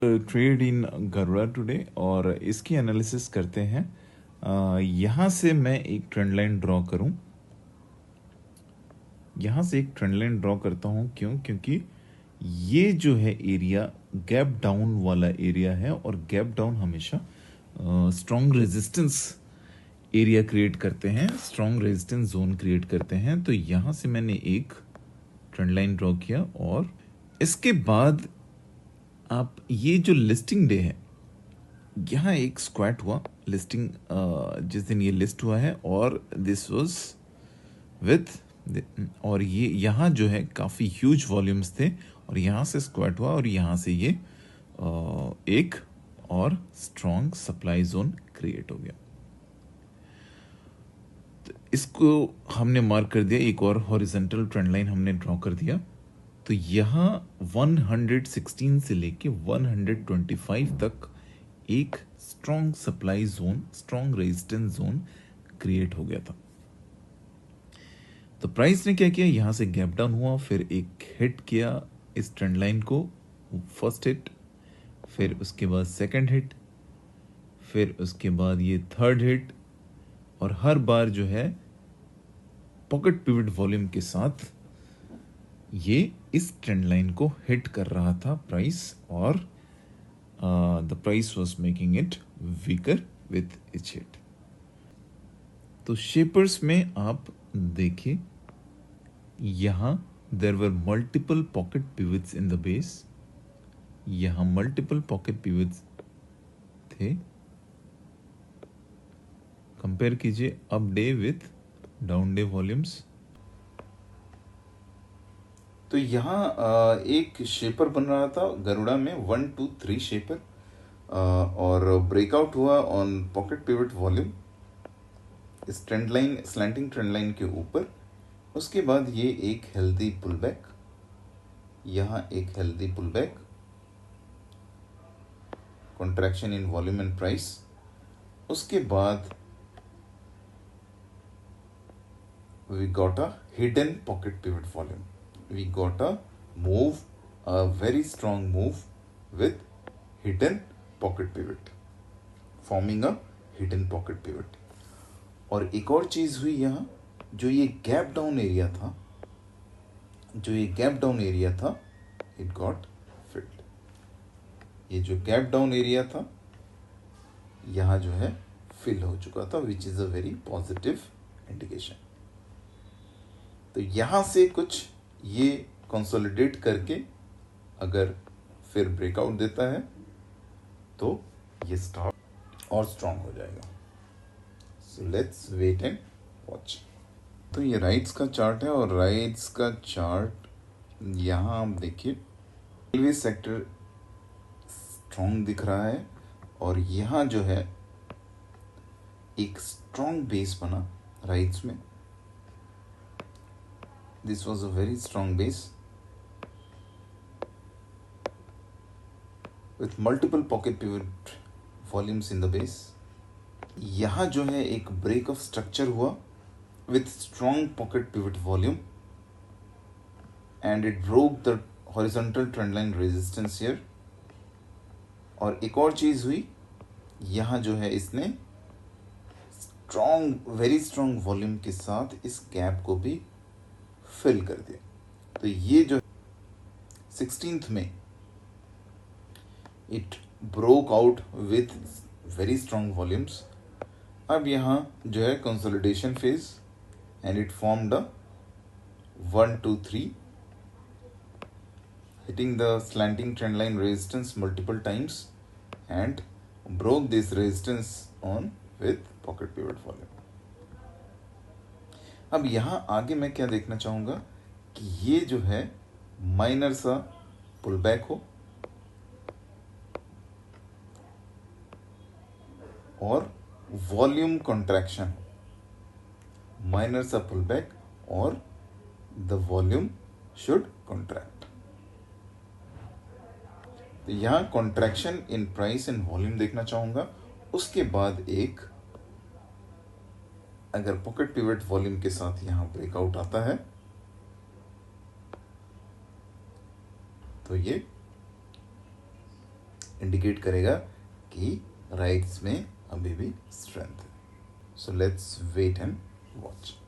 Trade in Garuda today और इसकी analysis करते हैं। यहाँ से मैं एक ट्रेंड लाइन ड्रॉ करूँ, यहाँ से एक ट्रेंड लाइन ड्रॉ करता हूँ। क्यों? क्योंकि ये जो है एरिया गैप डाउन वाला एरिया है और गैप डाउन हमेशा स्ट्रॉन्ग रेजिस्टेंस एरिया क्रिएट करते हैं, स्ट्रॉन्ग रेजिस्टेंस जोन क्रिएट करते हैं। तो यहाँ से मैंने एक ट्रेंड लाइन ड्रॉ किया और इसके बाद आप ये जो लिस्टिंग डे है, यहाँ एक स्क्वाट हुआ लिस्टिंग, जिस दिन ये लिस्ट हुआ है, और दिस वाज विथ, और ये यहाँ जो है काफ़ी ह्यूज वॉल्यूम्स थे और यहाँ से स्क्वाट हुआ और यहाँ से ये एक और स्ट्रॉन्ग सप्लाई जोन क्रिएट हो गया। तो इसको हमने मार्क कर दिया, एक और हॉरिजॉन्टल ट्रेंड लाइन हमने ड्रॉ कर दिया। तो यहाँ 116 से लेके 125 तक एक strong supply zone, strong resistance zone create हो गया था। तो प्राइस ने क्या किया, यहाँ से गैप डाउन हुआ, फिर एक हिट किया इस ट्रेंड लाइन को, फर्स्ट हिट, फिर उसके बाद सेकंड हिट, फिर उसके बाद ये थर्ड हिट, और हर बार जो है पॉकेट पिवट वॉल्यूम के साथ ये इस ट्रेंड लाइन को हिट कर रहा था प्राइस, और the price was making it weaker with each hit. तो शेपर्स में आप देखिए, यहाँ there were multiple pocket pivots in the base, यहाँ मल्टीपल पॉकेट पिवट्स थे। कंपेयर कीजिए up day with down day volumes. तो यहाँ एक शेपर बन रहा था गरुड़ा में, 1 2 3 शेपर, और ब्रेकआउट हुआ ऑन पॉकेट पिवट वॉल्यूम इस trend line, slanting trend line के ऊपर। उसके बाद ये एक हेल्दी पुलबैक, यहाँ एक healthy pullback, contraction in volume and price. उसके बाद we got a hidden pocket pivot volume. We got a move, a very strong move with hidden pocket pivot, forming a hidden pocket pivot. और एक और चीज़ हुई यहाँ, जो ये gap down area था, it got filled. ये जो गैप डाउन एरिया था यहाँ जो है फिल हो चुका था, which is a very positive indication. तो यहाँ से कुछ ये कंसोलिडेट करके अगर फिर ब्रेकआउट देता है तो ये स्टॉक और स्ट्रॉन्ग हो जाएगा। So let's wait and watch. तो ये राइट्स का चार्ट है, और राइट्स का चार्ट यहाँ आप देखिए, रेलवे सेक्टर स्ट्रॉन्ग दिख रहा है, और यहाँ जो है एक स्ट्रॉन्ग बेस बना राइट्स में। This was a very strong base with multiple pocket pivot volumes in the base. यहाँ जो है एक break of structure हुआ with strong pocket pivot volume, and it broke the horizontal trend line resistance here. और एक और चीज़ हुई, यहाँ जो है इसने strong, very strong volume के साथ इस gap को भी फिल कर दिया। तो ये जो 16th में it broke out with very strong volumes. अब यहाँ जो है consolidation phase, and it formed 1 2 3, hitting the slanting trend line resistance multiple times and broke this resistance on with pocket pivot volume. अब यहाँ आगे मैं क्या देखना चाहूँगा कि ये जो है माइनर सा पुलबैक हो और वॉल्यूम कॉन्ट्रैक्शन, माइनर सा पुलबैक और द वॉल्यूम शुड कॉन्ट्रैक्ट। तो यहाँ contraction in price and volume देखना चाहूँगा। उसके बाद एक अगर पॉकेट पिवट वॉल्यूम के साथ यहाँ ब्रेकआउट आता है तो ये इंडिकेट करेगा कि राइट्स में अभी भी स्ट्रेंथ है. So let's wait and watch.